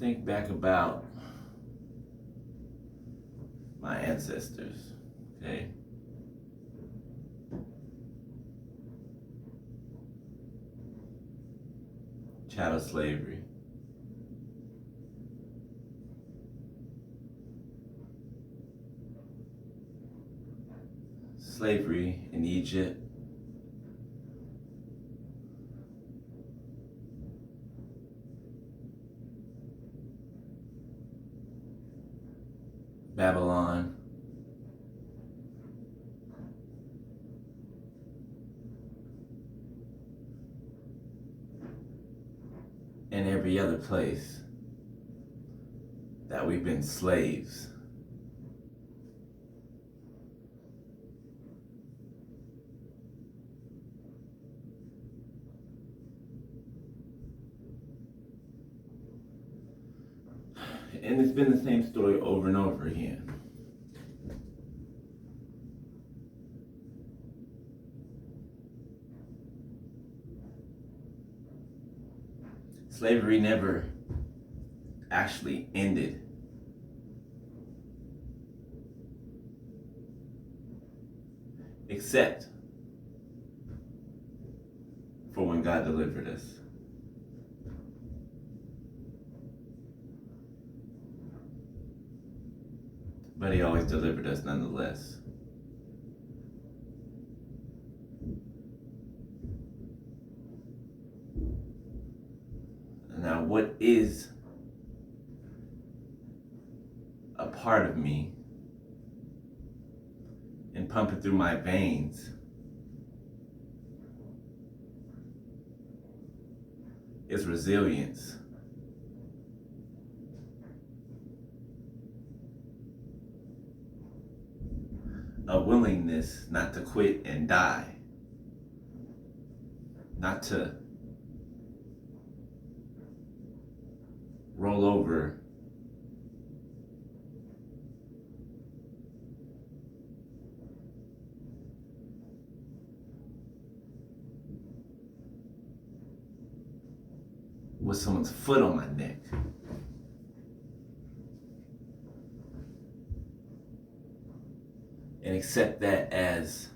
think back about my ancestors, okay? Chattel slavery. Slavery in Egypt. Babylon. And every other place that we've been slaves. And it's been the same story over and over again. Slavery never actually ended. Except for when God delivered us. But he always delivered us nonetheless. Now, what is a part of me and pumping through my veins is resilience. A willingness not to quit and die. Not to roll over with someone's foot on my neck. And accept that as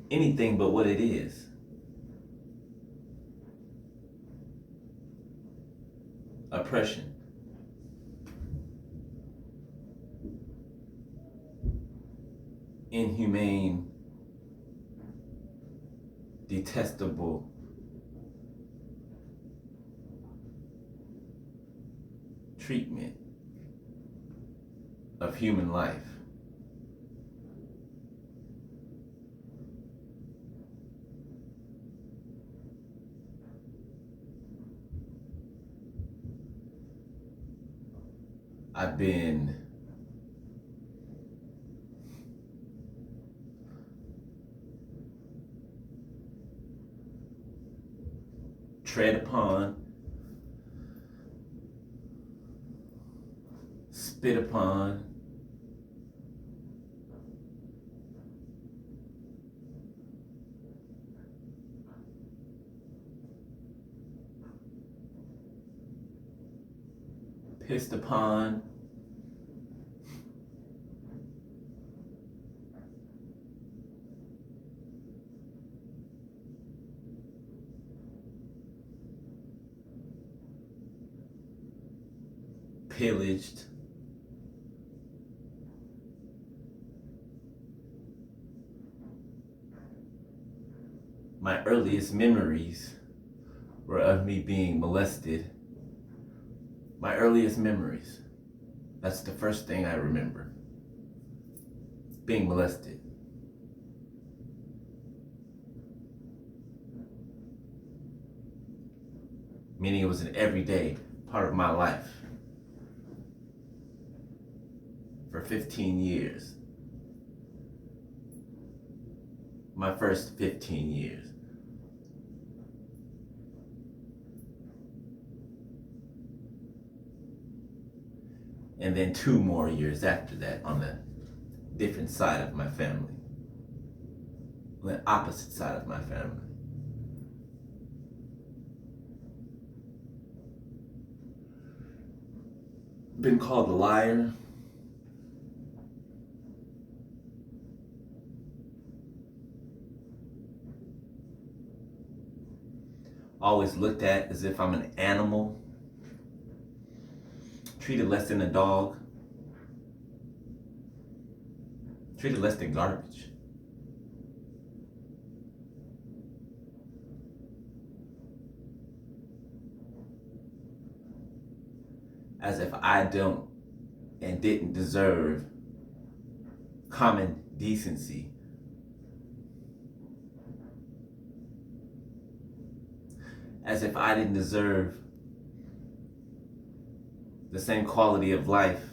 anything but what it is. Oppression. Inhumane, detestable, treatment of human life. I've been tread upon, spit upon, pissed upon, pillaged, my earliest memories were of me being molested. My earliest memories. That's the first thing I remember. Being molested. Meaning it was an everyday part of my life. For 15 years. My first 15 years. And then 2 more years after that on the different side of my family. On the opposite side of my family. been called a liar. Always looked at as if I'm an animal, treated less than a dog, treated less than garbage. As if I don't and didn't deserve common decency. As if I didn't deserve the same quality of life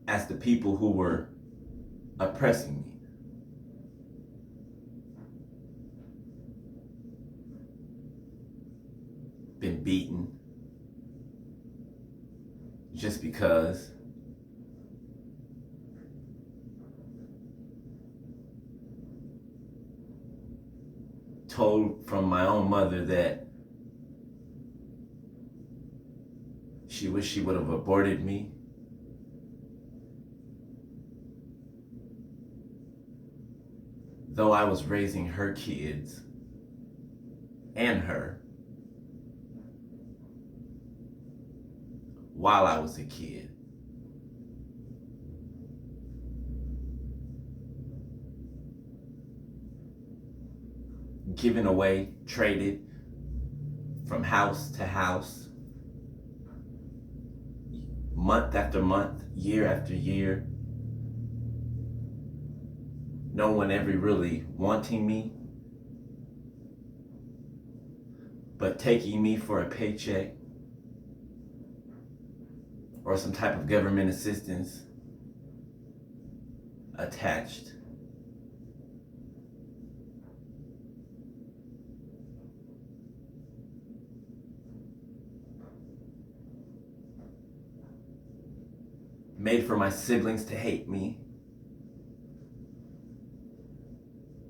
as the people who were oppressing me. Been beaten just because. Told from my own mother that she wished she would have aborted me. Though I was raising her kids and her while I was a kid. Given away, traded from house to house, month after month, year after year. No one ever really wanting me, but taking me for a paycheck or some type of government assistance attached. Made for my siblings to hate me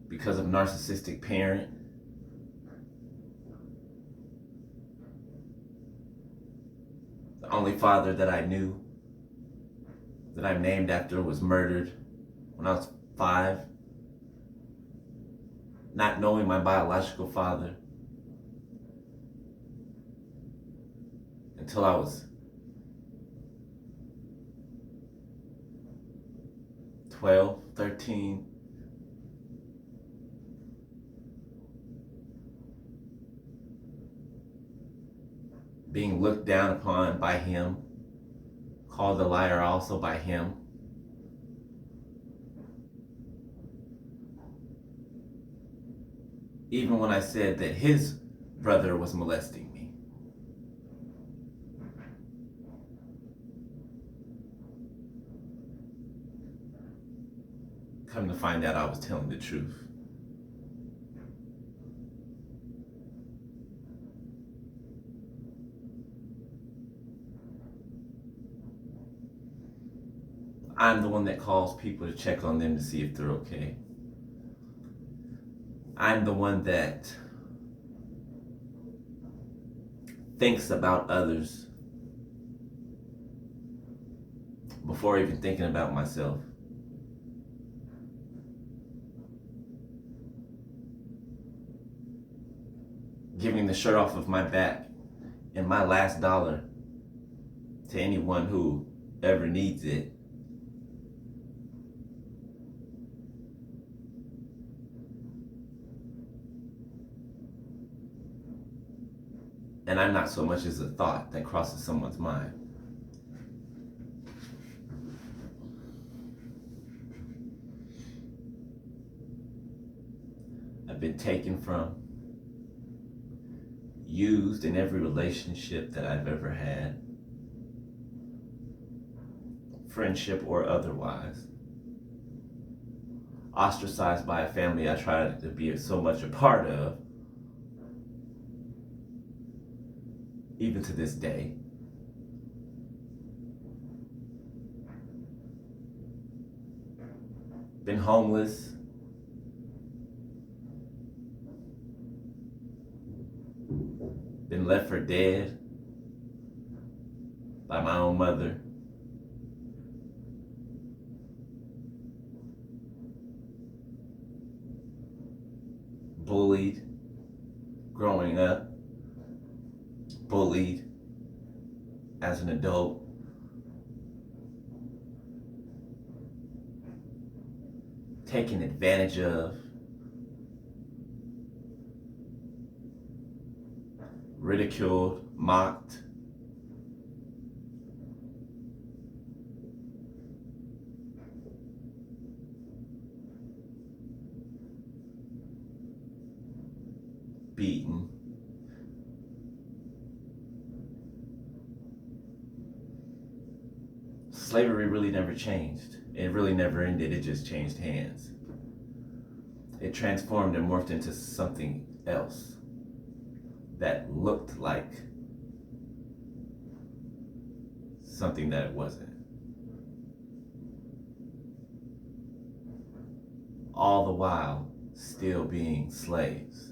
because of narcissistic parent. The only father that I knew, that I'm named after, was murdered when I was 5. Not knowing my biological father until I was 12, 13. Being looked down upon by him, called a liar also by him. Even when I said that his brother was molesting me. Come to find out I was telling the truth. I'm the one that calls people to check on them to see if they're okay. I'm the one that thinks about others before even thinking about myself. Giving the shirt off of my back and my last dollar to anyone who ever needs it. And I'm not so much as a thought that crosses someone's mind. I've been taken from, used in every relationship that I've ever had, friendship or otherwise. Ostracized by a family I tried to be so much a part of, even to this day. Been homeless. Been left for dead. by my own mother. Bullied growing up, bullied as an adult. Taken advantage of, ridiculed, mocked. Beaten. Slavery really never changed. It really never ended, it just changed hands. It transformed and morphed into something else that looked like something that it wasn't. All the while still being slaves,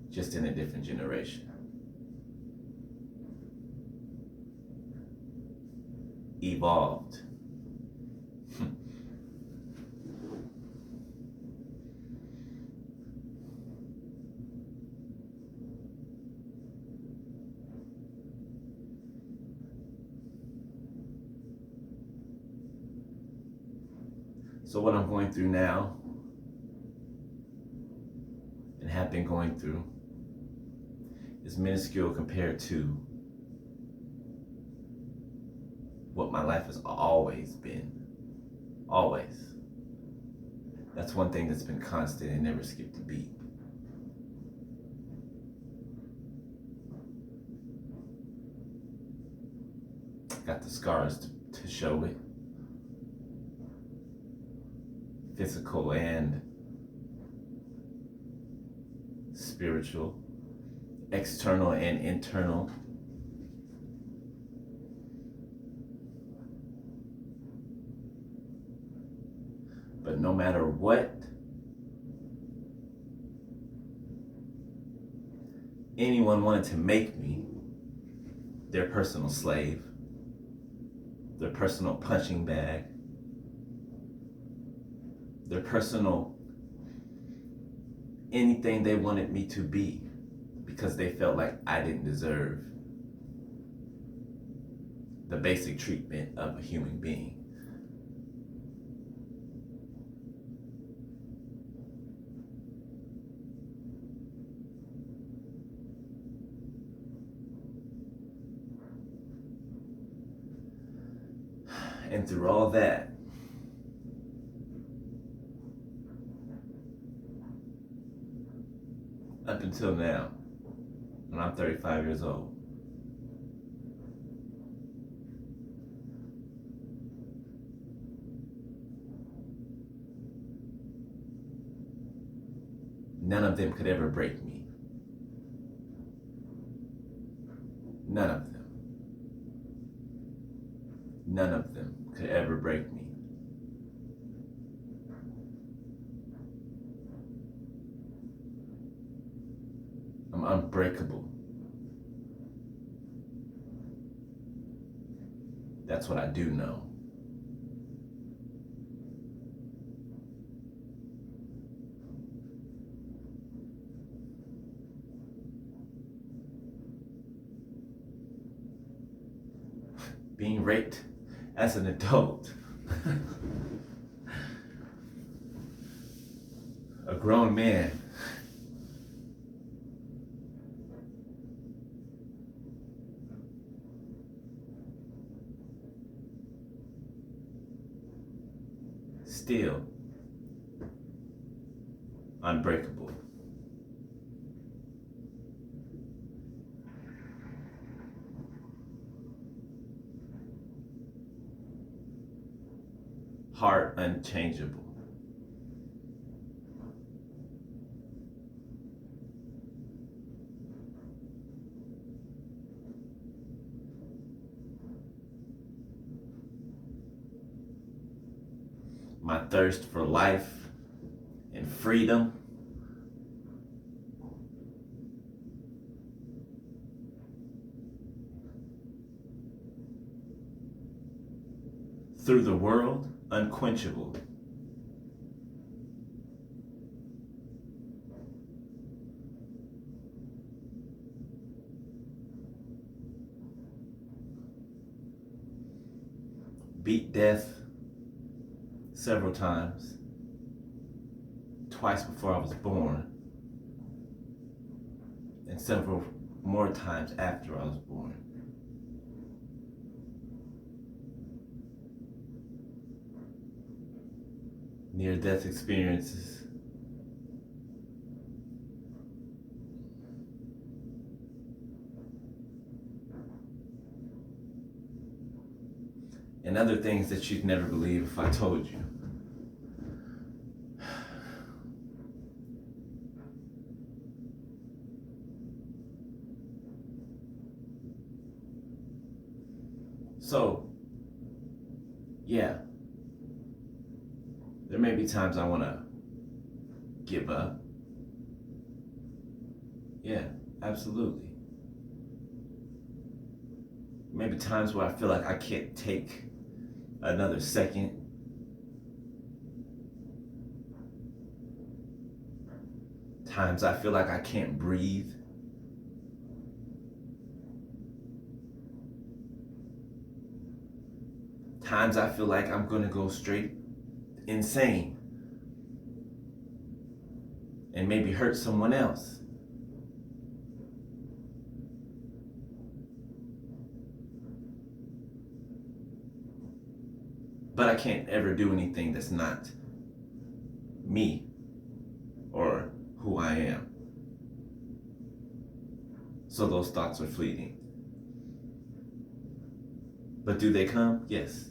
just in a different generation. Evolved. So what I'm going through now, and have been going through, is minuscule compared to what my life has always been. Always. That's one thing that's been constant and never skipped a beat. Got the scars to show it. Physical and spiritual, external and internal. But no matter what anyone wanted to make me, their personal slave, their personal punching bag, their personal anything they wanted me to be, because they felt like I didn't deserve the basic treatment of a human being. And through all that, up until now, when I'm 35 years old, none of them could ever break me. None of them. None of them could ever break me. I'm unbreakable. That's what I do know. Being raped as an adult. A grown man. Still unbreakable. Heart unchangeable. My thirst for life and freedom through the world, unquenchable. Beat death several times, twice before I was born, and several more times after I was born. Near-death experiences. And other things that you'd never believe if I told you. So, yeah, there may be times I want to give up. Yeah, absolutely. Maybe times where I feel like I can't take another second. Times I feel like I can't breathe. Times I feel like I'm gonna go straight insane and maybe hurt someone else. But I can't ever do anything that's not me or who I am. So those thoughts are fleeting. But do they come? Yes.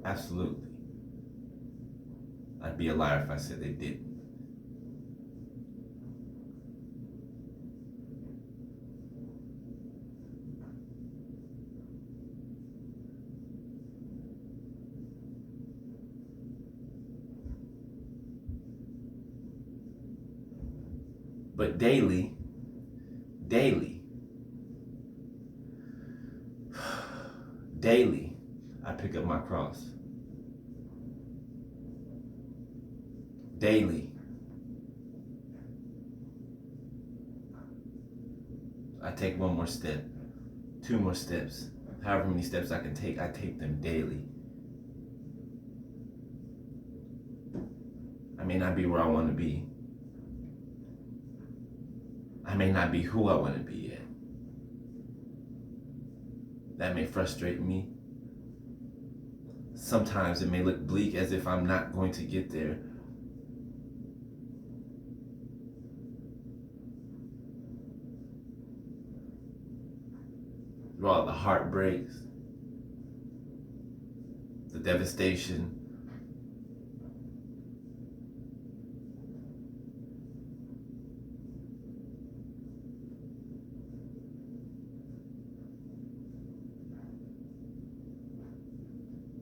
Absolutely. I'd be a liar if I said they didn't. But daily, I pick up my cross. Daily, I take one more step, two more steps, however many steps I can take, I take them daily. I may not be where I want to be. I may not be who I want to be yet. That may frustrate me. Sometimes it may look bleak as if I'm not going to get there. Through all the heartbreaks, the devastation,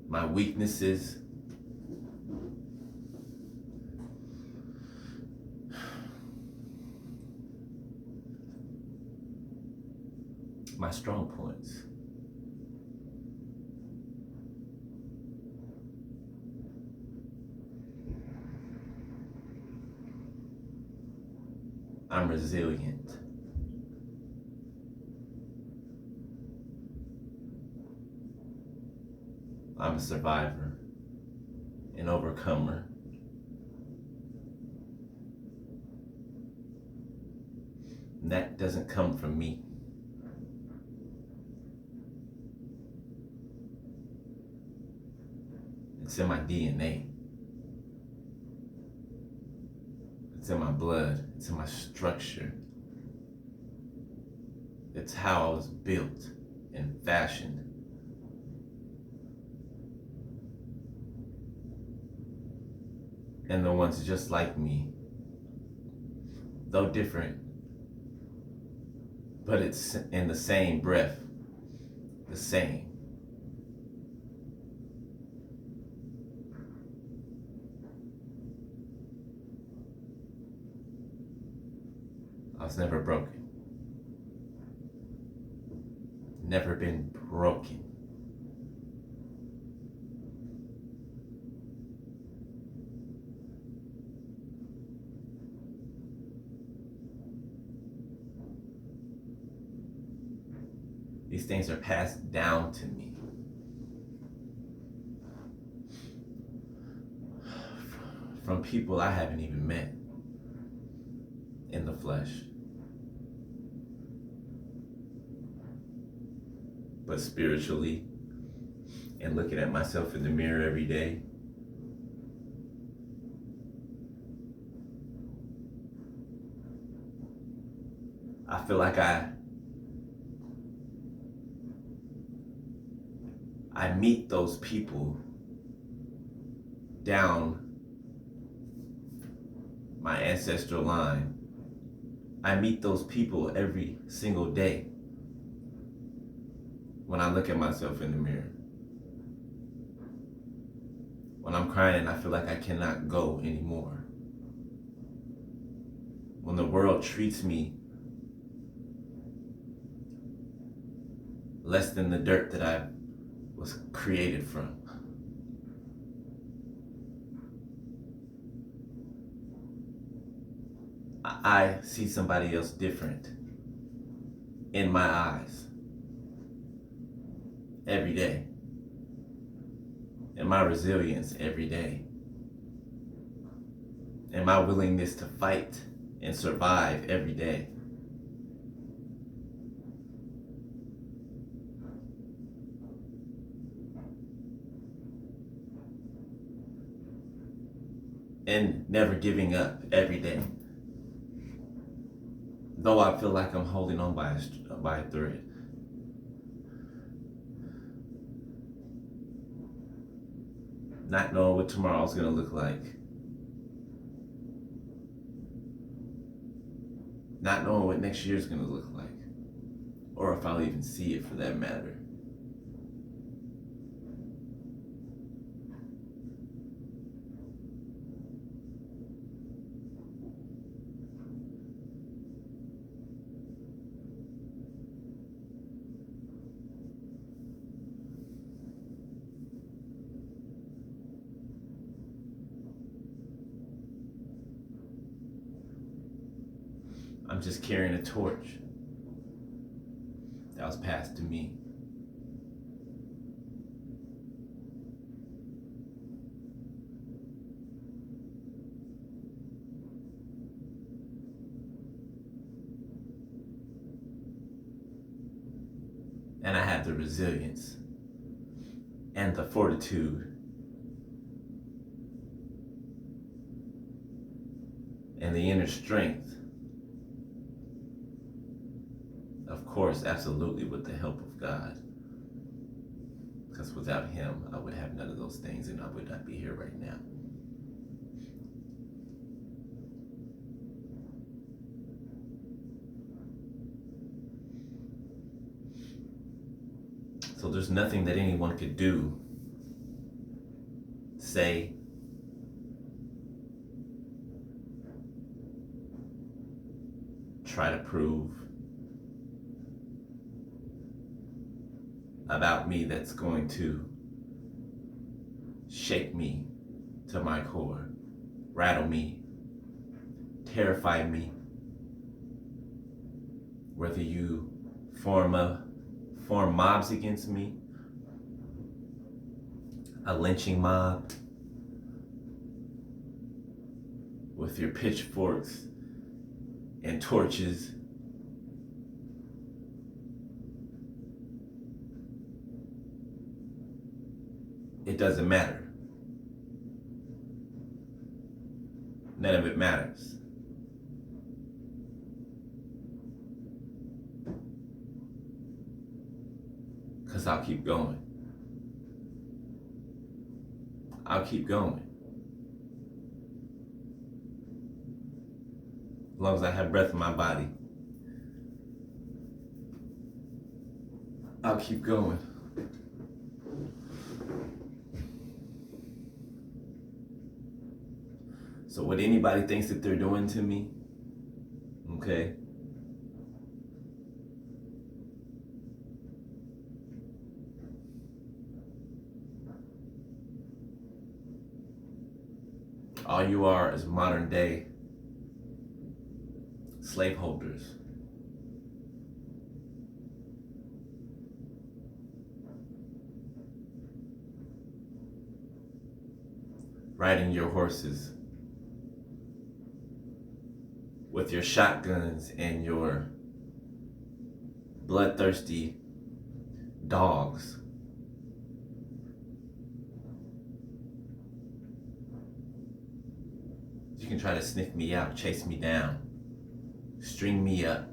my weaknesses, my strong points. I'm resilient. I'm a survivor, an overcomer. And that doesn't come from me. It's in my DNA. It's in my blood. It's in my structure. It's how I was built and fashioned. And the ones just like me, though different, but it's in the same breath, the same. I was never broken. Never been broken. These things are passed down to me. From people I haven't even met in the flesh. But spiritually, and looking at myself in the mirror every day, I feel like I meet those people down my ancestral line. I meet those people every single day when I look at myself in the mirror. When I'm crying and I feel like I cannot go anymore. When the world treats me less than the dirt that I was created from. I see somebody else different in my eyes every day. And my resilience every day. And my willingness to fight and survive every day. And never giving up every day. Though I feel like I'm holding on by a thread. Not knowing what tomorrow's gonna look like. Not knowing what next year's gonna look like. Or if I'll even see it for that matter. I'm just carrying a torch that was passed to me. And I have the resilience and the fortitude and the inner strength. Of course, absolutely with the help of God. Because without Him, I would have none of those things and I would not be here right now. So there's nothing that anyone could do, say, try to prove about me that's going to shake me to my core, rattle me, terrify me. Whether you form mobs against me, a lynching mob with your pitchforks and torches, it doesn't matter. None of it matters. Because I'll keep going. I'll keep going. As long as I have breath in my body, I'll keep going. So what anybody thinks that they're doing to me, okay? All you are is modern day slaveholders. riding your horses with your shotguns and your bloodthirsty dogs. You can try to sniff me out, chase me down, string me up,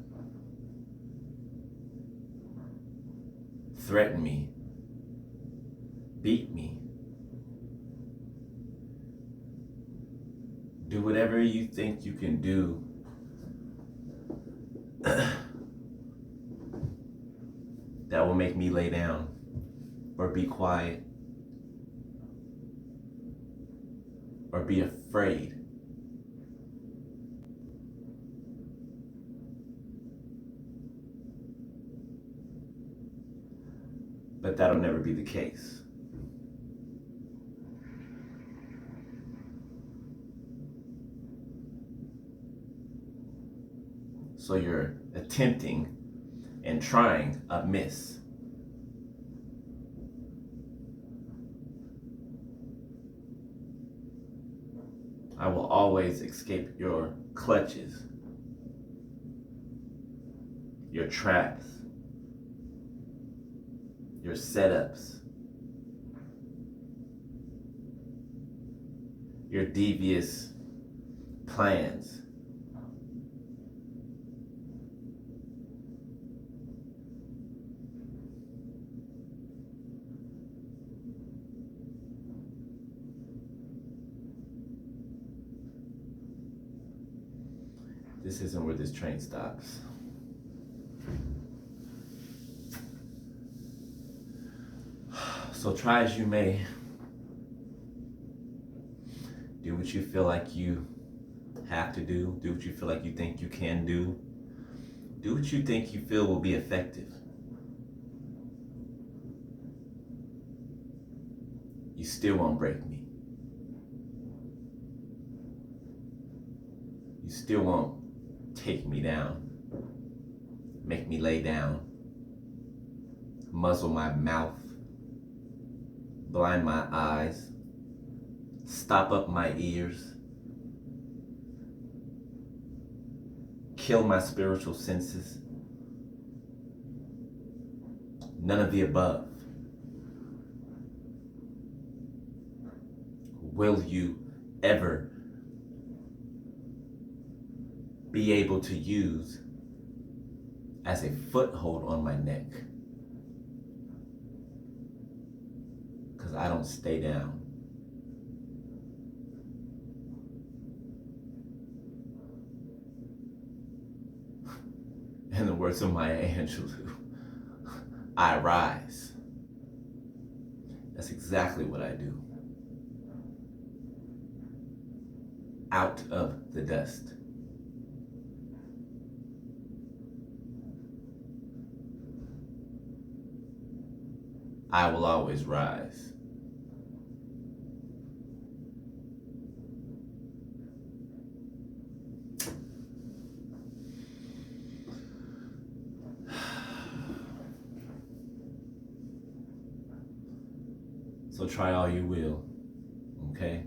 threaten me, beat me. Do whatever you think you can do that will make me lay down or be quiet or be afraid. But that'll never be the case. So you're attempting and trying amiss. I will always escape your clutches, your traps, your setups, your devious plans. This isn't where this train stops. So try as you may, do what you feel like you have to do what you feel like you think you can do what you think you feel will be effective. You still won't break me. You still won't take me down, make me lay down, muzzle my mouth, blind my eyes, stop up my ears, kill my spiritual senses. None of the above. Will you ever be able to use as a foothold on my neck? Because I don't stay down. In the words of Maya Angelou, I rise. That's exactly what I do. Out of the dust. I will always rise. So try all you will, okay?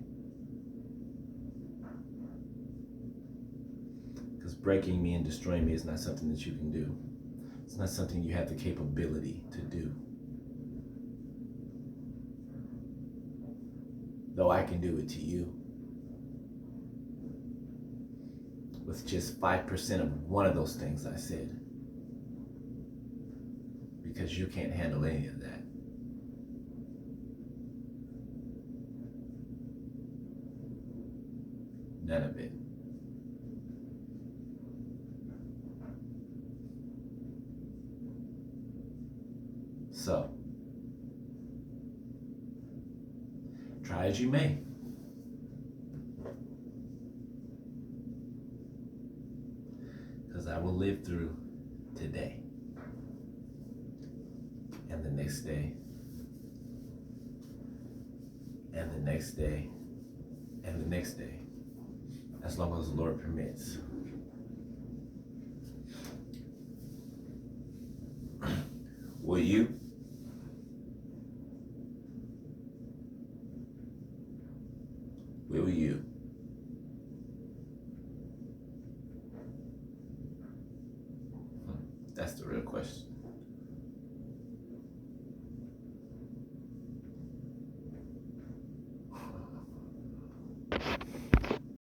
Because breaking me and destroying me is not something that you can do. It's not something you have the capability to do. Though I can do it to you. With just 5% of one of those things I said. Because you can't handle any of that. None of it. So, try as you may. Because I will live through today and the next day and the next day and the next day, as long as the Lord permits. Will you? Will you? That's the real question.